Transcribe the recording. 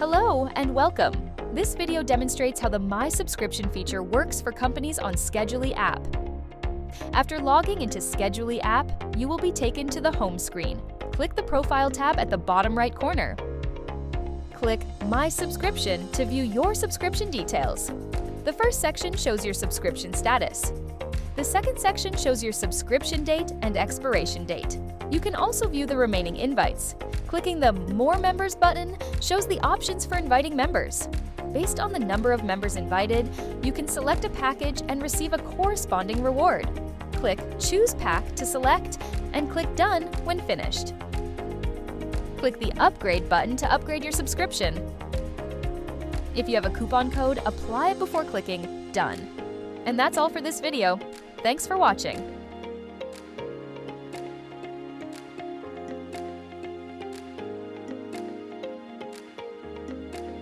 Hello and welcome. This video demonstrates how the My Subscription feature works for companies on Scheduley app. After logging into Scheduley app, you will be taken to the home screen. Click the Profile tab at the bottom right corner. Click My Subscription to view your subscription details. The first section shows your subscription status. The second section shows your subscription date and expiration date. You can also view the remaining invites. Clicking the More Members button shows the options for inviting members. Based on the number of members invited, you can select a package and receive a corresponding reward. Click Choose Pack to select and click Done when finished. Click the Upgrade button to upgrade your subscription. If you have a coupon code, apply it before clicking Done. And that's all for this video. Thanks for watching.